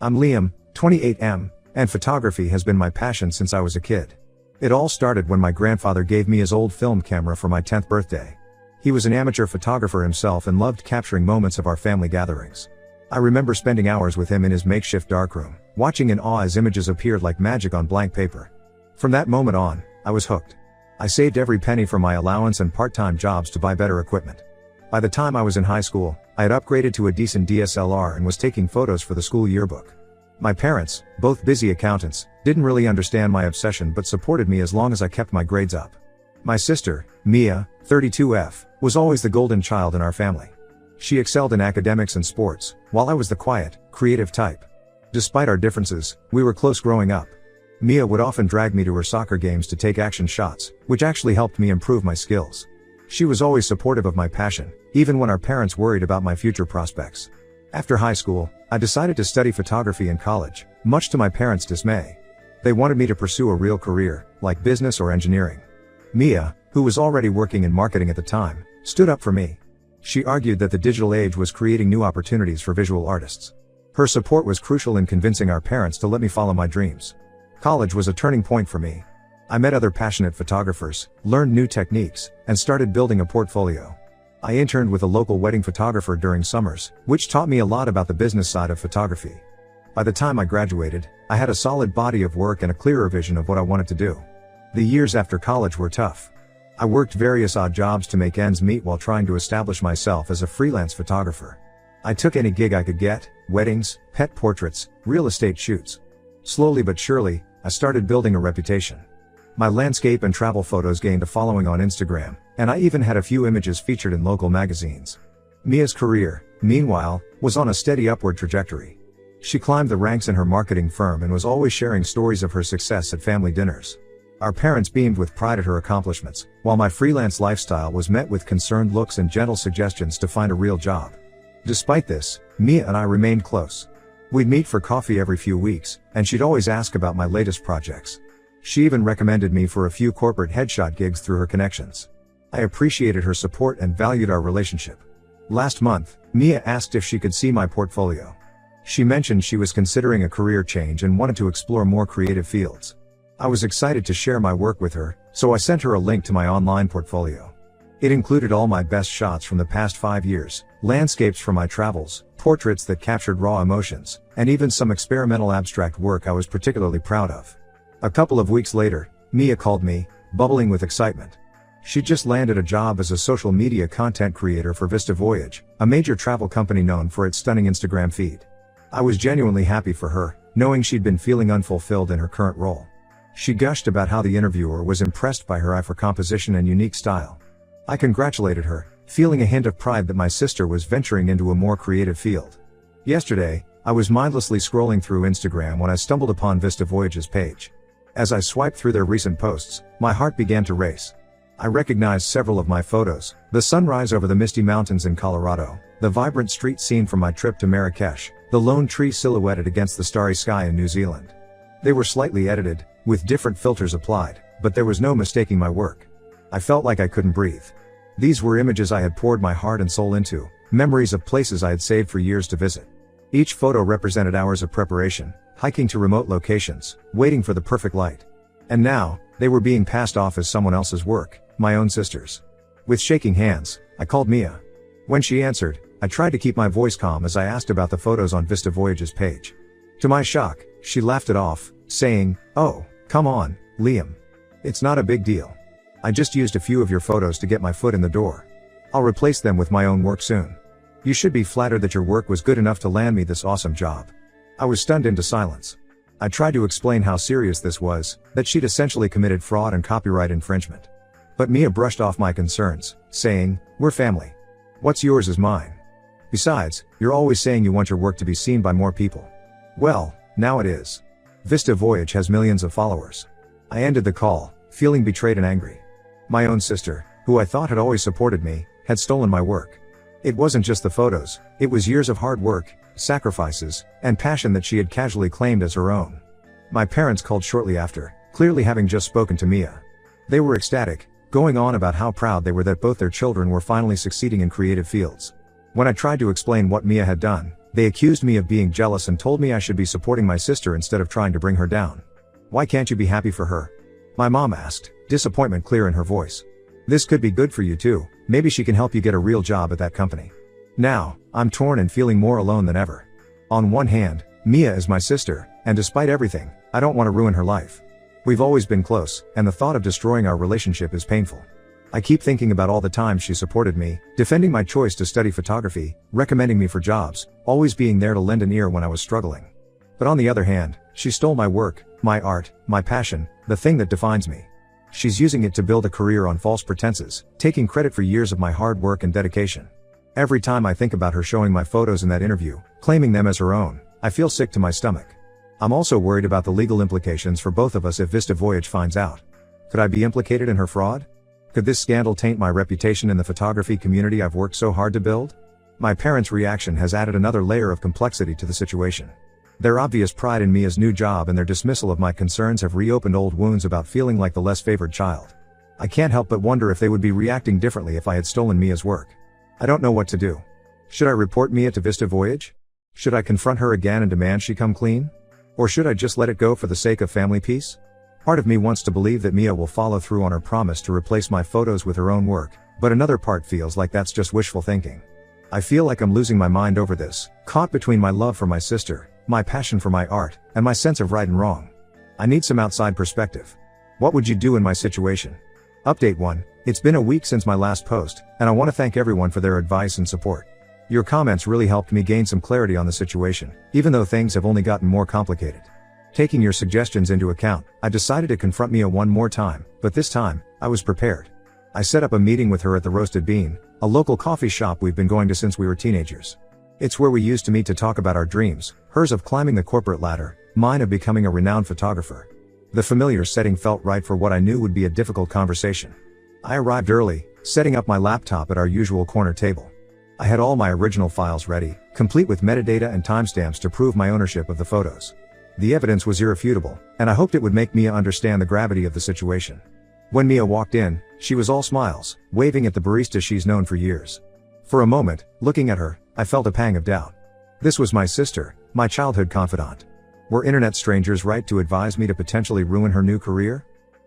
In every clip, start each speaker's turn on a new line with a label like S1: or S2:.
S1: I'm Liam, 28M, and photography has been my passion since I was a kid. It all started when my grandfather gave me his old film camera for my 10th birthday. He was an amateur photographer himself and loved capturing moments of our family gatherings. I remember spending hours with him in his makeshift darkroom, watching in awe as images appeared like magic on blank paper. From that moment on, I was hooked. I saved every penny from my allowance and part-time jobs to buy better equipment. By the time I was in high school, I had upgraded to a decent DSLR and was taking photos for the school yearbook. My parents, both busy accountants, didn't really understand my obsession but supported me as long as I kept my grades up. My sister, Mia, 32F, was always the golden child in our family. She excelled in academics and sports, while I was the quiet, creative type. Despite our differences, we were close growing up. Mia would often drag me to her soccer games to take action shots, which actually helped me improve my skills. She was always supportive of my passion, even when our parents worried about my future prospects. After high school, I decided to study photography in college, much to my parents' dismay. They wanted me to pursue a real career, like business or engineering. Mia, who was already working in marketing at the time, stood up for me. She argued that the digital age was creating new opportunities for visual artists. Her support was crucial in convincing our parents to let me follow my dreams. College was a turning point for me. I met other passionate photographers, learned new techniques, and started building a portfolio. I interned with a local wedding photographer during summers, which taught me a lot about the business side of photography. By the time I graduated, I had a solid body of work and a clearer vision of what I wanted to do. The years after college were tough. I worked various odd jobs to make ends meet while trying to establish myself as a freelance photographer. I took any gig I could get: weddings, pet portraits, real estate shoots. Slowly but surely, I started building a reputation. My landscape and travel photos gained a following on Instagram, and I even had a few images featured in local magazines. Mia's career, meanwhile, was on a steady upward trajectory. She climbed the ranks in her marketing firm and was always sharing stories of her success at family dinners. Our parents beamed with pride at her accomplishments, while my freelance lifestyle was met with concerned looks and gentle suggestions to find a real job. Despite this, Mia and I remained close. We'd meet for coffee every few weeks, and she'd always ask about my latest projects. She even recommended me for a few corporate headshot gigs through her connections. I appreciated her support and valued our relationship. Last month, Mia asked if she could see my portfolio. She mentioned she was considering a career change and wanted to explore more creative fields. I was excited to share my work with her, so I sent her a link to my online portfolio. It included all my best shots from the past 5 years, landscapes from my travels, portraits that captured raw emotions, and even some experimental abstract work I was particularly proud of. A couple of weeks later, Mia called me, bubbling with excitement. She'd just landed a job as a social media content creator for Vista Voyage, a major travel company known for its stunning Instagram feed. I was genuinely happy for her, knowing she'd been feeling unfulfilled in her current role. She gushed about how the interviewer was impressed by her eye for composition and unique style. I congratulated her, feeling a hint of pride that my sister was venturing into a more creative field. Yesterday, I was mindlessly scrolling through Instagram when I stumbled upon Vista Voyage's page. As I swiped through their recent posts, my heart began to race. I recognized several of my photos: the sunrise over the misty mountains in Colorado, the vibrant street scene from my trip to Marrakesh, the lone tree silhouetted against the starry sky in New Zealand. They were slightly edited, with different filters applied, but there was no mistaking my work. I felt like I couldn't breathe. These were images I had poured my heart and soul into, memories of places I had saved for years to visit. Each photo represented hours of preparation, hiking to remote locations, waiting for the perfect light. And now, they were being passed off as someone else's work, my own sister's. With shaking hands, I called Mia. When she answered, I tried to keep my voice calm as I asked about the photos on Vista Voyage's page. To my shock, she laughed it off, saying, "Oh, come on, Liam. It's not a big deal. I just used a few of your photos to get my foot in the door. I'll replace them with my own work soon. You should be flattered that your work was good enough to land me this awesome job." I was stunned into silence. I tried to explain how serious this was, that she'd essentially committed fraud and copyright infringement. But Mia brushed off my concerns, saying, "We're family. What's yours is mine. Besides, you're always saying you want your work to be seen by more people. Well, now it is. Vista Voyage has millions of followers." I ended the call, feeling betrayed and angry. My own sister, who I thought had always supported me, had stolen my work. It wasn't just the photos, it was years of hard work, sacrifices, and passion that she had casually claimed as her own. My parents called shortly after, clearly having just spoken to Mia. They were ecstatic, going on about how proud they were that both their children were finally succeeding in creative fields. When I tried to explain what Mia had done, They accused me of being jealous and told me I should be supporting my sister instead of trying to bring her down. Why can't you be happy for her? My mom asked, disappointment clear in her voice. This could be good for you too, maybe she can help you get a real job at that company. Now, I'm torn and feeling more alone than ever. On one hand, Mia is my sister, and despite everything, I don't want to ruin her life. We've always been close, and the thought of destroying our relationship is painful. I keep thinking about all the times she supported me, defending my choice to study photography, recommending me for jobs, always being there to lend an ear when I was struggling. But on the other hand, she stole my work, my art, my passion, the thing that defines me. She's using it to build a career on false pretenses, taking credit for years of my hard work and dedication. Every time I think about her showing my photos in that interview, claiming them as her own, I feel sick to my stomach. I'm also worried about the legal implications for both of us if Vista Voyage finds out. Could I be implicated in her fraud? Could this scandal taint my reputation in the photography community I've worked so hard to build? My parents' reaction has added another layer of complexity to the situation. Their obvious pride in Mia's new job and their dismissal of my concerns have reopened old wounds about feeling like the less favored child. I can't help but wonder if they would be reacting differently if I had stolen Mia's work. I don't know what to do. Should I report Mia to Vista Voyage? Should I confront her again and demand she come clean? Or should I just let it go for the sake of family peace? Part of me wants to believe that Mia will follow through on her promise to replace my photos with her own work, but another part feels like that's just wishful thinking. I feel like I'm losing my mind over this, caught between my love for my sister, my passion for my art, and my sense of right and wrong. I need some outside perspective. What would you do in my situation? Update 1. It's been a week since my last post, and I want to thank everyone for their advice and support. Your comments really helped me gain some clarity on the situation, even though things have only gotten more complicated. Taking your suggestions into account, I decided to confront Mia one more time, but this time, I was prepared. I set up a meeting with her at the Roasted Bean, a local coffee shop we've been going to since we were teenagers. It's where we used to meet to talk about our dreams, hers of climbing the corporate ladder, mine of becoming a renowned photographer. The familiar setting felt right for what I knew would be a difficult conversation. I arrived early, setting up my laptop at our usual corner table. I had all my original files ready, complete with metadata and timestamps to prove my ownership of the photos. The evidence was irrefutable, and I hoped it would make Mia understand the gravity of the situation. When Mia walked in, she was all smiles, waving at the barista she's known for years. For a moment, looking at her, I felt a pang of doubt. This was my sister, my childhood confidant. Were internet strangers right to advise me to potentially ruin her new career?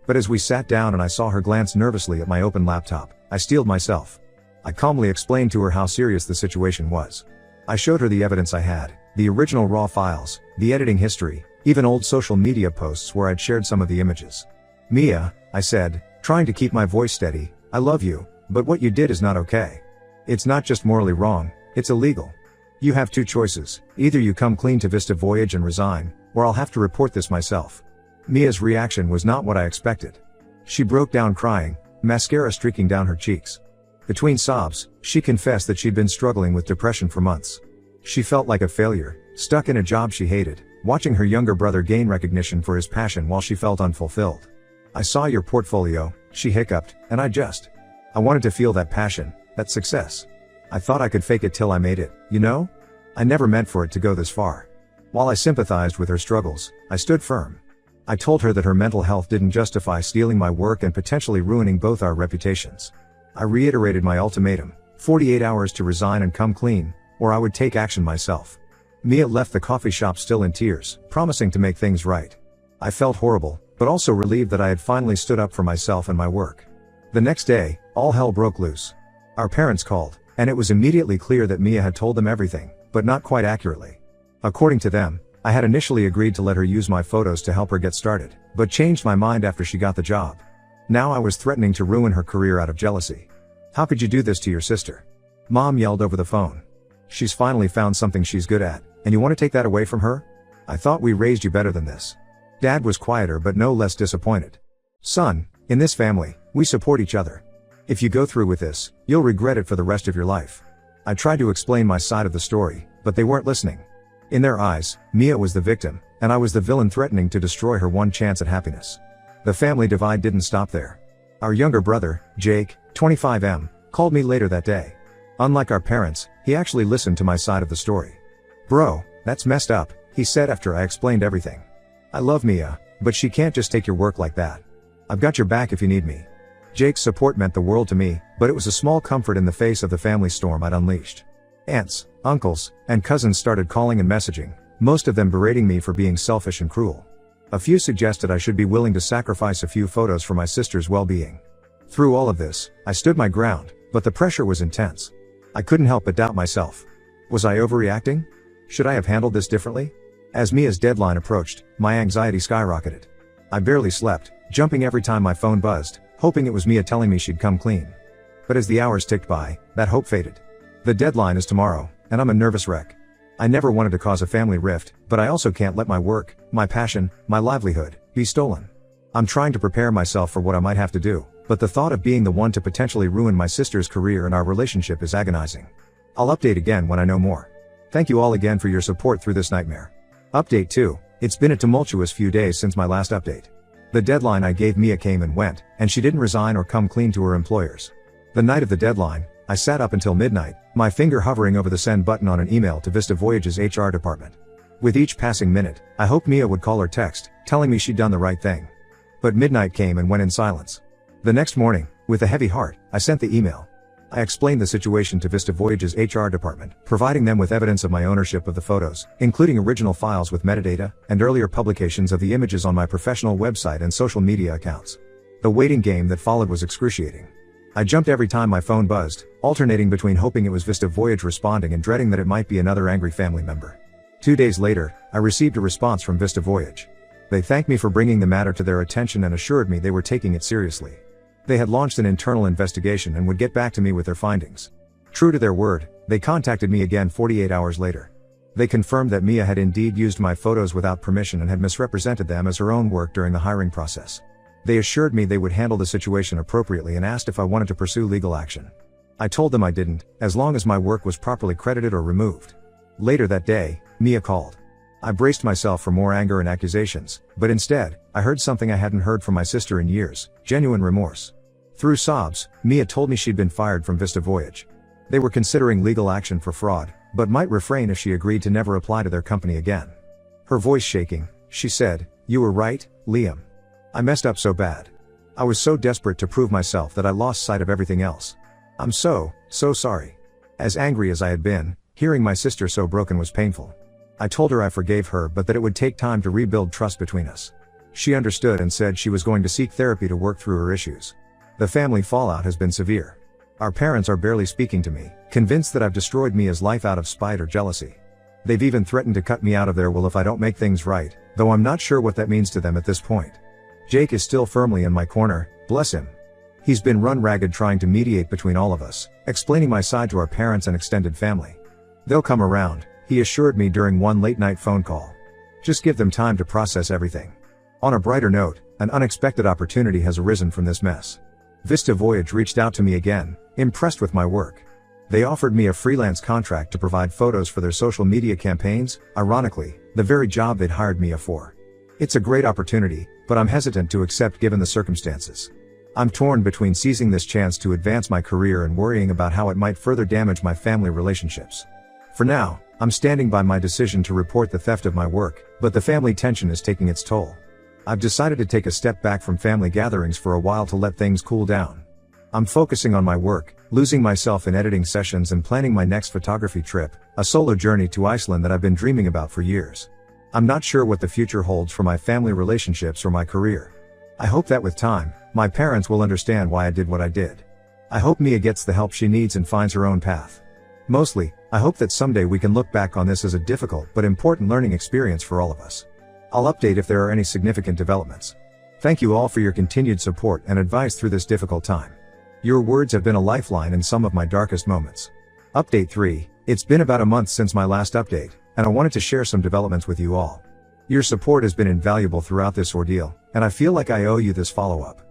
S1: But as we sat down and I saw her glance nervously at my open laptop, I steeled myself. I calmly explained to her how serious the situation was. I showed her the evidence I had, the original raw files, the editing history, even old social media posts where I'd shared some of the images. Mia, I said, trying to keep my voice steady, I love you, but what you did is not okay. It's not just morally wrong, it's illegal. You have two choices, either you come clean to Vista Voyage and resign, or I'll have to report this myself. Mia's reaction was not what I expected. She broke down crying, mascara streaking down her cheeks. Between sobs, she confessed that she'd been struggling with depression for months. She felt like a failure, stuck in a job she hated, watching her younger brother gain recognition for his passion while she felt unfulfilled. I saw your portfolio, she hiccuped, and I wanted to feel that passion, that success. I thought I could fake it till I made it, you know? I never meant for it to go this far. While I sympathized with her struggles, I stood firm. I told her that her mental health didn't justify stealing my work and potentially ruining both our reputations. I reiterated my ultimatum, 48 hours to resign and come clean, or I would take action myself. Mia left the coffee shop still in tears, promising to make things right. I felt horrible, but also relieved that I had finally stood up for myself and my work. The next day, all hell broke loose. Our parents called, and it was immediately clear that Mia had told them everything, but not quite accurately. According to them, I had initially agreed to let her use my photos to help her get started, but changed my mind after she got the job. Now I was threatening to ruin her career out of jealousy. How could you do this to your sister? Mom yelled over the phone. She's finally found something she's good at, and you want to take that away from her? I thought we raised you better than this. Dad was quieter but no less disappointed. Son, in this family, we support each other. If you go through with this, you'll regret it for the rest of your life. I tried to explain my side of the story, but they weren't listening. In their eyes, Mia was the victim, and I was the villain threatening to destroy her one chance at happiness. The family divide didn't stop there. Our younger brother, Jake, 25M, called me later that day. Unlike our parents, he actually listened to my side of the story. Bro, that's messed up, he said after I explained everything. I love Mia, but she can't just take your work like that. I've got your back if you need me. Jake's support meant the world to me, but it was a small comfort in the face of the family storm I'd unleashed. Aunts, uncles, and cousins started calling and messaging, most of them berating me for being selfish and cruel. A few suggested I should be willing to sacrifice a few photos for my sister's well-being. Through all of this, I stood my ground, but the pressure was intense. I couldn't help but doubt myself. Was I overreacting? Should I have handled this differently? As Mia's deadline approached, my anxiety skyrocketed. I barely slept, jumping every time my phone buzzed, hoping it was Mia telling me she'd come clean. But as the hours ticked by, that hope faded. The deadline is tomorrow, and I'm a nervous wreck. I never wanted to cause a family rift, but I also can't let my work, my passion, my livelihood, be stolen. I'm trying to prepare myself for what I might have to do, but the thought of being the one to potentially ruin my sister's career and our relationship is agonizing. I'll update again when I know more. Thank you all again for your support through this nightmare. Update 2. It's been a tumultuous few days since my last update. The deadline I gave Mia came and went, and she didn't resign or come clean to her employers. The night of the deadline, I sat up until midnight, my finger hovering over the send button on an email to Vista Voyage's HR department. With each passing minute, I hoped Mia would call or text, telling me she'd done the right thing. But midnight came and went in silence. The next morning, with a heavy heart, I sent the email. I explained the situation to Vista Voyage's HR department, providing them with evidence of my ownership of the photos, including original files with metadata, and earlier publications of the images on my professional website and social media accounts. The waiting game that followed was excruciating. I jumped every time my phone buzzed, alternating between hoping it was Vista Voyage responding and dreading that it might be another angry family member. 2 days later, I received a response from Vista Voyage. They thanked me for bringing the matter to their attention and assured me they were taking it seriously. They had launched an internal investigation and would get back to me with their findings. True to their word, they contacted me again 48 hours later. They confirmed that Mia had indeed used my photos without permission and had misrepresented them as her own work during the hiring process. They assured me they would handle the situation appropriately and asked if I wanted to pursue legal action. I told them I didn't, as long as my work was properly credited or removed. Later that day, Mia called. I braced myself for more anger and accusations, but instead, I heard something I hadn't heard from my sister in years: genuine remorse. Through sobs, Mia told me she'd been fired from Vista Voyage. They were considering legal action for fraud, but might refrain if she agreed to never apply to their company again. Her voice shaking, she said, "You were right, Liam. I messed up so bad. I was so desperate to prove myself that I lost sight of everything else. I'm so sorry." As angry as I had been, hearing my sister so broken was painful. I told her I forgave her but that it would take time to rebuild trust between us. She understood and said she was going to seek therapy to work through her issues. The family fallout has been severe. Our parents are barely speaking to me, convinced that I've destroyed Mia's life out of spite or jealousy. They've even threatened to cut me out of their will if I don't make things right, though I'm not sure what that means to them at this point. Jake is still firmly in my corner, bless him. He's been run ragged trying to mediate between all of us, explaining my side to our parents and extended family. They'll come around, he assured me during one late-night phone call. Just give them time to process everything. On a brighter note, an unexpected opportunity has arisen from this mess. Vista Voyage reached out to me again, impressed with my work. They offered me a freelance contract to provide photos for their social media campaigns, ironically, the very job they'd hired Mia for. It's a great opportunity, but I'm hesitant to accept given the circumstances. I'm torn between seizing this chance to advance my career and worrying about how it might further damage my family relationships. For now, I'm standing by my decision to report the theft of my work, but the family tension is taking its toll. I've decided to take a step back from family gatherings for a while to let things cool down. I'm focusing on my work, losing myself in editing sessions and planning my next photography trip, a solo journey to Iceland that I've been dreaming about for years. I'm not sure what the future holds for my family relationships or my career. I hope that with time, my parents will understand why I did what I did. I hope Mia gets the help she needs and finds her own path. Mostly, I hope that someday we can look back on this as a difficult but important learning experience for all of us. I'll update if there are any significant developments. Thank you all for your continued support and advice through this difficult time. Your words have been a lifeline in some of my darkest moments. Update 3. It's been about a month since my last update, and I wanted to share some developments with you all. Your support has been invaluable throughout this ordeal, and I feel like I owe you this follow-up.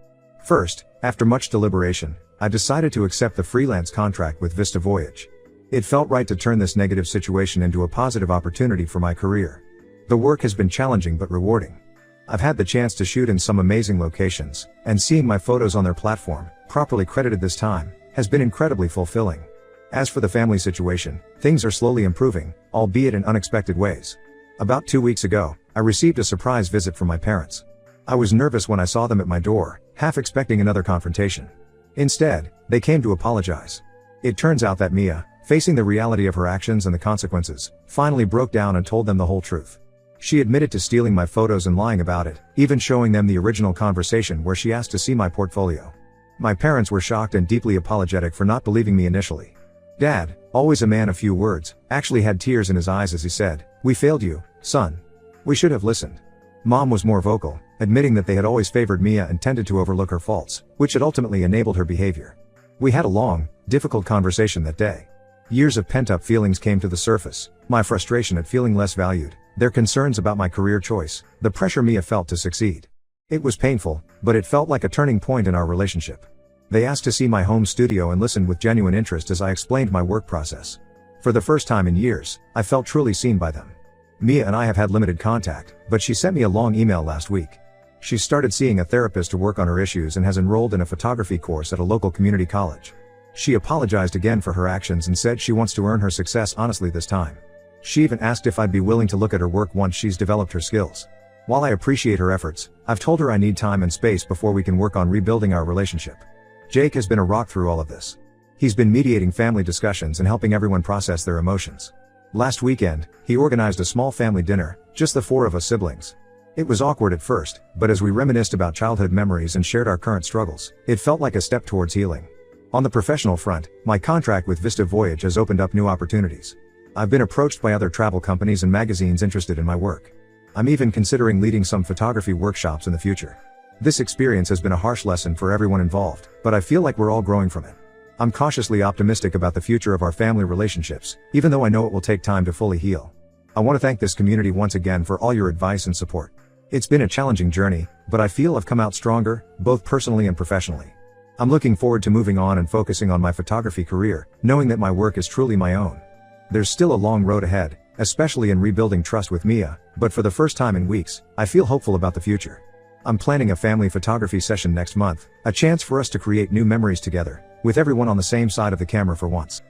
S1: First, after much deliberation, I decided to accept the freelance contract with Vista Voyage. It felt right to turn this negative situation into a positive opportunity for my career. The work has been challenging but rewarding. I've had the chance to shoot in some amazing locations, and seeing my photos on their platform, properly credited this time, has been incredibly fulfilling. As for the family situation, things are slowly improving, albeit in unexpected ways. About 2 weeks ago, I received a surprise visit from my parents. I was nervous when I saw them at my door, half expecting another confrontation. Instead, they came to apologize. It turns out that Mia, facing the reality of her actions and the consequences, finally broke down and told them the whole truth. She admitted to stealing my photos and lying about it, even showing them the original conversation where she asked to see my portfolio. My parents were shocked and deeply apologetic for not believing me initially. Dad, always a man of few words, actually had tears in his eyes as he said, "We failed you, son. We should have listened." Mom was more vocal, admitting that they had always favored Mia and tended to overlook her faults, which had ultimately enabled her behavior. We had a long, difficult conversation that day. Years of pent-up feelings came to the surface, my frustration at feeling less valued, their concerns about my career choice, the pressure Mia felt to succeed. It was painful, but it felt like a turning point in our relationship. They asked to see my home studio and listened with genuine interest as I explained my work process. For the first time in years, I felt truly seen by them. Mia and I have had limited contact, but she sent me a long email last week. She started seeing a therapist to work on her issues and has enrolled in a photography course at a local community college. She apologized again for her actions and said she wants to earn her success honestly this time. She even asked if I'd be willing to look at her work once she's developed her skills. While I appreciate her efforts, I've told her I need time and space before we can work on rebuilding our relationship. Jake has been a rock through all of this. He's been mediating family discussions and helping everyone process their emotions. Last weekend, he organized a small family dinner, just the 4 of us siblings. It was awkward at first, but as we reminisced about childhood memories and shared our current struggles, it felt like a step towards healing. On the professional front, my contract with Vista Voyage has opened up new opportunities. I've been approached by other travel companies and magazines interested in my work. I'm even considering leading some photography workshops in the future. This experience has been a harsh lesson for everyone involved, but I feel like we're all growing from it. I'm cautiously optimistic about the future of our family relationships, even though I know it will take time to fully heal. I want to thank this community once again for all your advice and support. It's been a challenging journey, but I feel I've come out stronger, both personally and professionally. I'm looking forward to moving on and focusing on my photography career, knowing that my work is truly my own. There's still a long road ahead, especially in rebuilding trust with Mia, but for the first time in weeks, I feel hopeful about the future. I'm planning a family photography session next month, a chance for us to create new memories together, with everyone on the same side of the camera for once.